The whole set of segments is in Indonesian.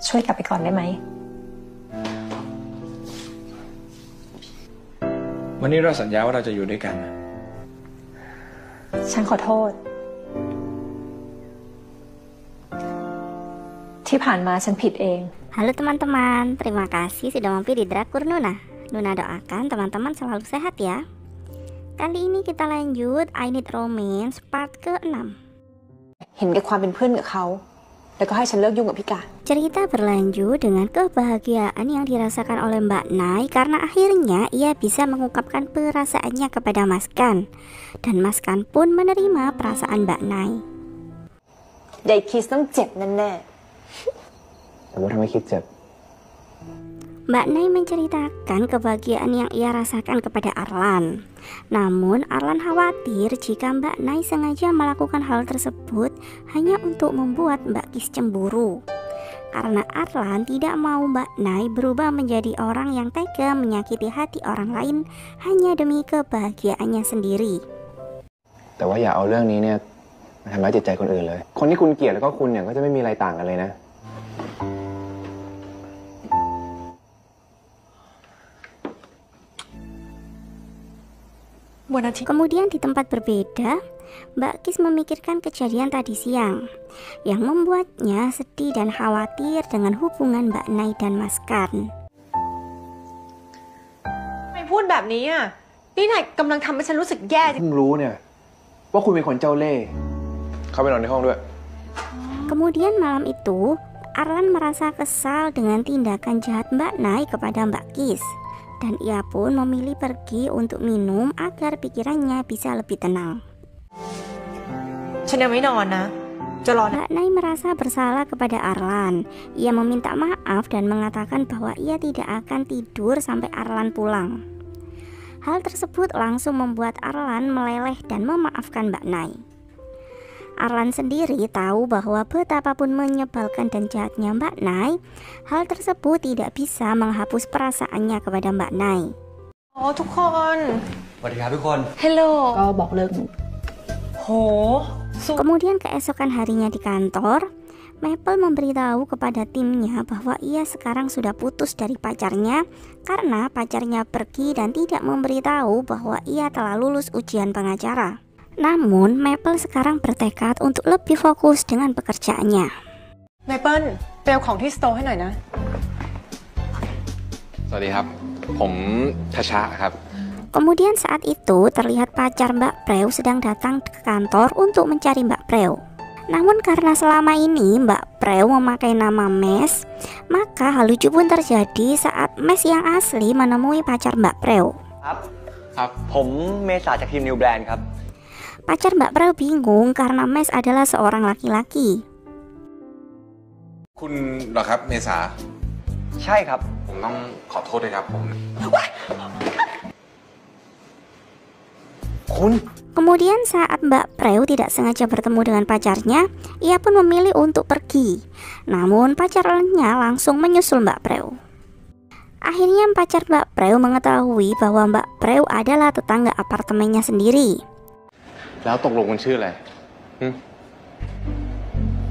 ช่วยกลับไปก่อนได้ไหมวันนี้เราสัญญาว่าเราจะอยู่ด้วยกันฉันขอโทษที่ผ่านมาฉันผิดเอง Halo teman-teman, terima kasih sudah mampir di Drakor Nuna. Nuna doakan teman-teman selalu sehat ya. Kali ini kita lanjut I Need Romance part ke-6. เห็นแก่ความเป็นเพื่อนกับเขาแล้วก็ให้ฉันเลิกยุ่งกับพี่กา Cerita berlanjut dengan kebahagiaan yang dirasakan oleh Mbak Nai karena akhirnya ia bisa mengungkapkan perasaannya kepada Mas Kan. Dan Mas Kan pun menerima perasaan Mbak Nai. ยายคิสต้องเจ็บแน่ๆแต่ว่าทำไมคิดเจ็บ Mbak Nai menceritakan kebahagiaan yang ia rasakan kepada Arlan. Namun Arlan khawatir jika Mbak Nai sengaja melakukan hal tersebut hanya untuk membuat Mbak Kis cemburu. Karena Arlan tidak mau Mbak Nai berubah menjadi orang yang tega menyakiti hati orang lain hanya demi kebahagiaannya sendiri. แต่ว่าอย่าเอาเรื่องนี้เนี่ยมาทำร้ายจิตใจคนอื่นเลยคนที่คุณเกลียดแล้วก็คุณเนี่ยก็จะไม่มีอะไรต่างกันเลยนะ Kemudian di tempat berbeda, Mbak Kis memikirkan kejadian tadi siang yang membuatnya sedih dan khawatir dengan hubungan Mbak Nai dan Mas Kan. ทำไมพูดแบบนี้อ่ะนี่นายกำลังทำให้ฉันรู้สึกแย่จริง เพิ่งรู้เนี่ยว่าคุณเป็นคนเจ้าเล่ห์เข้าไปนอนในห้องด้วย Kemudian malam itu, Arlan merasa kesal dengan tindakan jahat Mbak Nai kepada Mbak Kis. Dan ia pun memilih pergi untuk minum agar pikirannya bisa lebih tenang. ฉันยังไม่นอนนะจะรอนะ Mbak Nai merasa bersalah kepada Arlan. Ia meminta maaf dan mengatakan bahwa ia tidak akan tidur sampai Arlan pulang. Hal tersebut langsung membuat Arlan meleleh dan memaafkan Mbak Nai. Arlan sendiri tahu bahwa betapapun menyebalkan dan jahatnya Mbak Nai, hal tersebut tidak bisa menghapus perasaannya kepada Mbak Nai. โอ้ทุกคน สวัสดีครับทุกคน Hello ก็บอกเลิก โห Kemudian keesokan harinya di kantor, Maple memberitahu kepada timnya bahwa ia sekarang sudah putus dari pacarnya karena pacarnya pergi dan tidak memberitahu bahwa ia telah lulus ujian pengacara. Namun Maple sekarang bertekad untuk lebih fokus dengan pekerjaannya. เมเปิลไปเอาของที่สโตร์ให้หน่อยนะ สวัสดีครับผมทชะครับ Kemudian saat itu terlihat pacar Mbak Preu sedang datang ke kantor untuk mencari Mbak Preu. Namun karena selama ini Mbak Preu memakai nama Mes, maka hal lucu pun terjadi saat Mes yang asli menemui pacar Mbak Preu. ครับผมเมษาจากทีม New Brand ครับ Pacar Mbak Preu bingung karena Mes adalah seorang laki-laki. คุณเหรอครับเมษา ใช่ครับ ผมต้องขอโทษด้วยครับผม คุณ Kemudian saat Mbak Preu tidak sengaja bertemu dengan pacarnya, ia pun memilih untuk pergi. Namun pacarnya langsung menyusul Mbak Preu. Akhirnya pacar Mbak Preu mengetahui bahwa Mbak Preu adalah tetangga apartemennya sendiri. แล้วตกลงคุณชื่ออะไร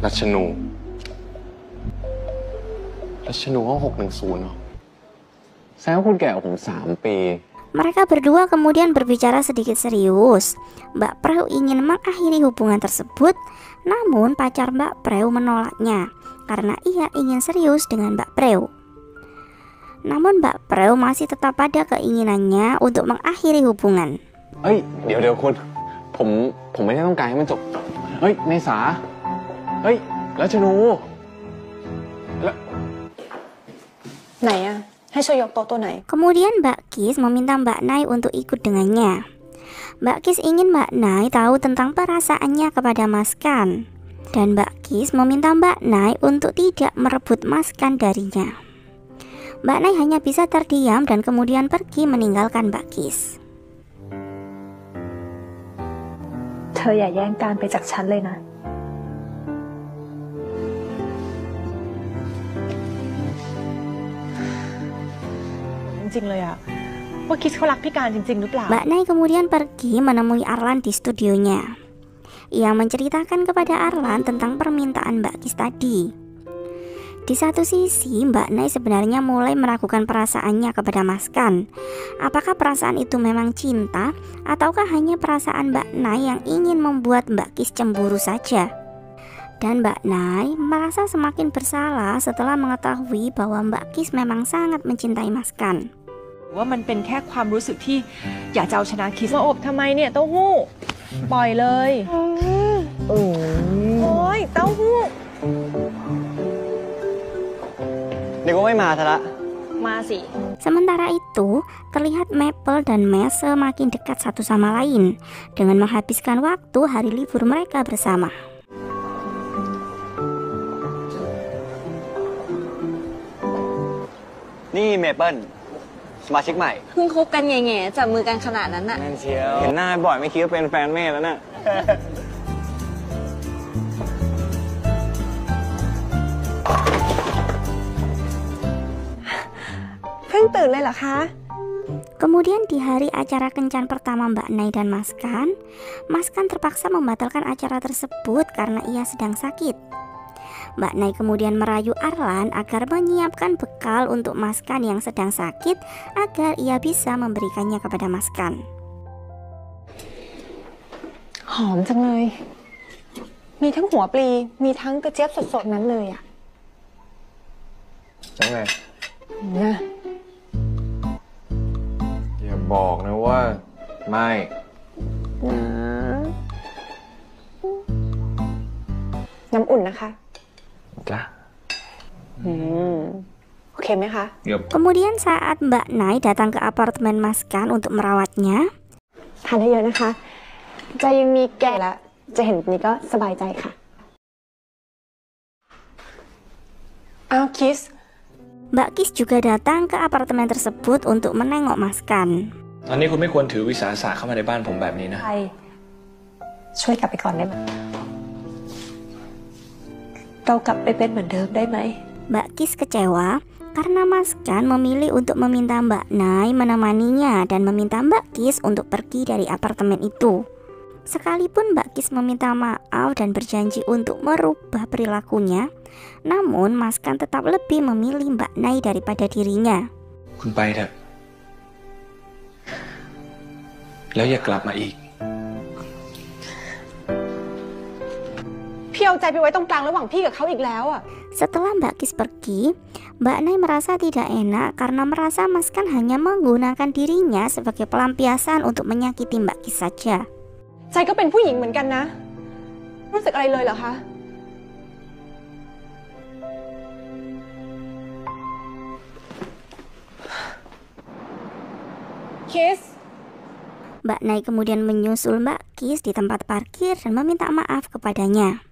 รัชนูห้อง610เนาะแสดงว่าคุณแก่กว่าผม3 ปี Mereka berdua kemudian berbicara sedikit serius. Mbak Preu ingin mengakhiri hubungan tersebut, namun pacar Mbak Preu menolaknya karena ia ingin serius dengan Mbak Preu. Namun Mbak Preu masih tetap pada keinginannya untuk mengakhiri hubungan. เดี๋ยวคุณผมไม่ได้ต้องการให้มันจบเมษารัชนูแล้ว ไหนอะให้ช่วยยกโต๊ะตัวไหน Kemudian Mbak Kis meminta Mbak Nai untuk ikut dengannya. Mbak Kis ingin Mbak Nai tahu tentang perasaannya kepada Mas Kan. Dan Mbak Kis meminta Mbak Nai untuk tidak merebut Mas Kan darinya. Mbak Nai hanya bisa terdiam dan kemudian pergi meninggalkan Mbak Kis. เธออย่าแย่งการไปจากฉันเลยนะ จริงๆเลยอะว่าคิสเขารักพี่การจริงๆหรือเปล่า Mbak Nai kemudian pergi menemui Arlan di studionya. Ia menceritakan kepada Arlan tentang permintaan Mbak Kis tadi. Di satu sisi, Mbak Nay sebenarnya mulai meragukan perasaannya kepada Mas Kan. Apakah perasaan itu memang cinta, ataukah hanya perasaan Mbak Nay yang ingin membuat Mbak Kis cemburu saja? Dan Mbak Nay merasa semakin bersalah setelah mengetahui bahwa Mbak Kis memang sangat mencintai Mas Kan. ว่ามันเป็นแค่ความรู้สึกที่อยากจะเอาชนะคิสมาอบทำไมเนี่ยเต้าหู้ปล่อยเลยโอ้ยเต้าหู้ นึกว่าไม่มาซะละ มาสิ Sementara itu, terlihat Maple dan Mes semakin dekat satu sama lain dengan menghabiskan waktu hari libur mereka bersama. นี่เมเปิลสมาชิกใหม่ เพิ่งคบกันแง่ๆจับมือกันขนาดนั้นน่ะ นั่นเชียวเห็นหน้าบ่อยไม่คิดว่าเป็นแฟนแม่แล้วน่ะ เพิ่งตื่นเลยเหรอคะ Kemudian di hari acara kencan pertama Mbak Nay dan Mas Kan terpaksa membatalkan acara tersebut karena ia sedang sakit. Mbak Nay kemudian merayu Arlan agar menyiapkan bekal untuk Mas Kan yang sedang sakit agar ia bisa memberikannya kepada Mas Kan. หอมจังเลย มีทั้งหัวปลี มีทั้งกระเจี๊ยบสดๆนั้นเลยอ่ะ แล้วไง นะ อย่าบอกนะว่าไม่ น้ำอุ่นนะคะ จ้ะ โอเคไหมคะ Kemudian saat Mbak Nay datang ke apartemen Mas Kan untuk merawatnya, ทานได้เยอะนะคะ ใจยังมีแก่แล้ว จะเห็นแบบนี้ก็สบายใจค่ะ อ้าวคิส Mbak Kis juga datang ke apartemen tersebut untuk menengok Mas Kan. ตอนนี้คุณไม่ควรถือวิสาสะเข้ามาในบ้านผมแบบนี้นะ ไปช่วยกลับไปก่อนได้ไหม เรากลับไปเป็นเหมือนเดิมได้ไหม Mbak Kis kecewa karena Mas Kan memilih untuk meminta Mbak Nay menemaninya dan meminta Mbak Kis untuk pergi dari apartemen itu. Sekalipun Mbak Kis meminta maaf dan berjanji untuk merubah perilakunya, namun Mas Kan tetap lebih memilih Mbak Nay daripada dirinya. คุณไปเถอะ แล้วอย่ากลับมาอีก พี่เอาใจไปไว้ตรงกลางระหว่างพี่กับเขาอีกแล้วอ่ะ Setelah Mbak Kis pergi, Mbak Nay merasa tidak enak karena merasa Mas Kan hanya menggunakan dirinya sebagai pelampiasan untuk menyakiti Mbak Kis saja. ใจก็เป็นผู้หญิงเหมือนกันนะ รู้สึกอะไรเลยเหรอคะคิส Mbak Nay kemudian menyusul Mbak Kis di tempat parkir dan meminta maaf kepadanya.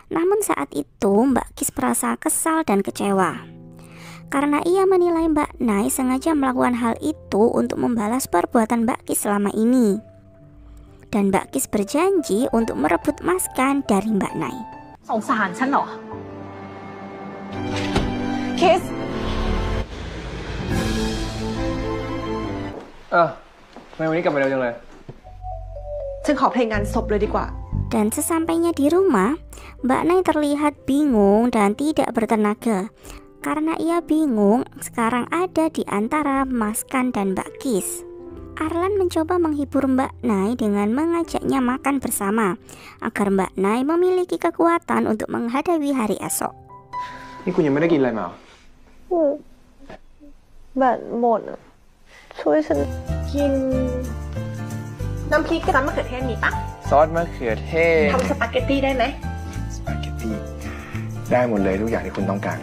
Namun saat itu Mbak Kis merasa kesal dan kecewa karena ia menilai Mbak Nay sengaja melakukan hal itu untuk membalas perbuatan Mbak Kis selama ini. Dan Mbak Kis berjanji untuk merebut Mas Kan dari Mbak Nay. สงสารฉันเหรอ คิส ทำไมวันนี้กลับมาเร็วจังเลย ฉันขอเพลงงานศพเลยดีกว่า Dan sesampainya di rumah, Mbak Nay terlihat bingung dan tidak bertenaga karena ia bingung sekarang ada di antara Mas Kan dan Mbak Kis. Arlan mencoba menghibur Mbak Nay dengan mengajaknya makan bersama agar Mbak Nay memiliki kekuatan untuk menghadapi hari esok. นี่คุณยังไม่ได้กินอะไรมาเหรอ แบตหมดอ่ะ ช่วยฉันกิน น้ำพริกกับน้ำมะเขือเทศมีปะ ซอสมะเขือเทศ ทำสปาเกตตี้ได้ไหม สปาเกตตี้ ได้หมดเลยทุกอย่างที่คุณต้องการ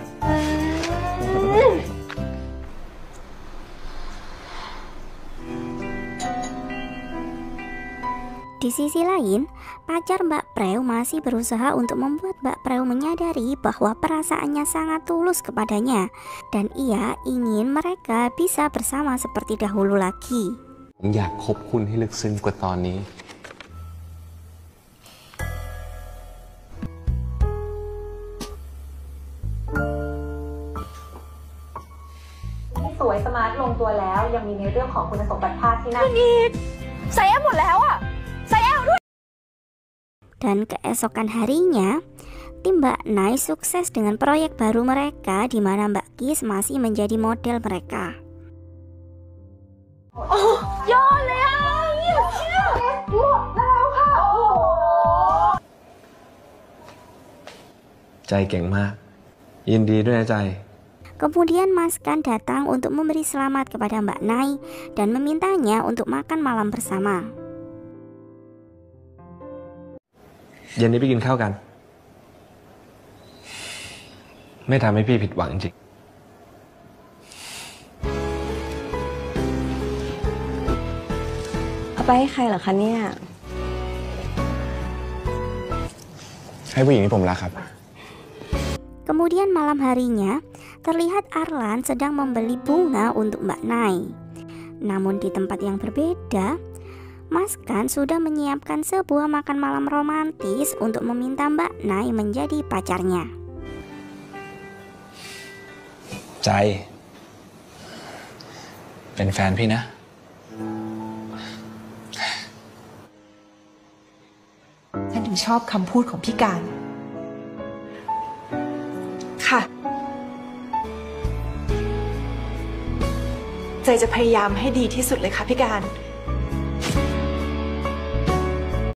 Di sisi lain, pacar Mbak Preu masih berusaha untuk membuat Mbak Preu menyadari bahwa perasaannya sangat tulus kepadanya dan ia ingin mereka bisa bersama seperti dahulu lagi. ผมอยากคบคุณให้ลึกซึ้งกว่าตอนนี้ สวยสมาร์ทลงตัวแล้วยังมีในเรื่องของคุณสมบัติภาพที่น่า ใส่แอปหมดแล้วอ่ะ ใส่แอปด้วย Dan keesokan harinya, tim Mbak Nai sukses dengan proyek baru mereka di mana Mbak Kis masih menjadi model mereka. ยอดเลยอ่ะเยี่ยมเชี่ยวหมดแล้วค่ะโอ้โห ใจเก่งมาก ยินดีด้วยนะใจ Kemudian Mas Kan datang untuk memberi selamat kepada Mbak Nai dan memintanya untuk makan malam bersama. เย็นนี้ไปกินข้าวกัน ไม่ทำให้พี่ผิดหวังจริง เอาไปให้ใครเหรอคะเนี่ย ให้ผู้หญิงที่ผมรักครับ Kemudian malam harinya, terlihat Arlan sedang membeli bunga untuk Mbak Nai. Namun di tempat yang berbeda, Mas Kan sudah menyiapkan sebuah makan malam romantis untuk meminta Mbak Nai menjadi pacarnya. ใจ เป็นแฟนพี่นะ ฉันถึงชอบคำพูดของพี่การ ค่ะ ใจจะพยายามให้ดีที่สุดเลยค่ะพี่การ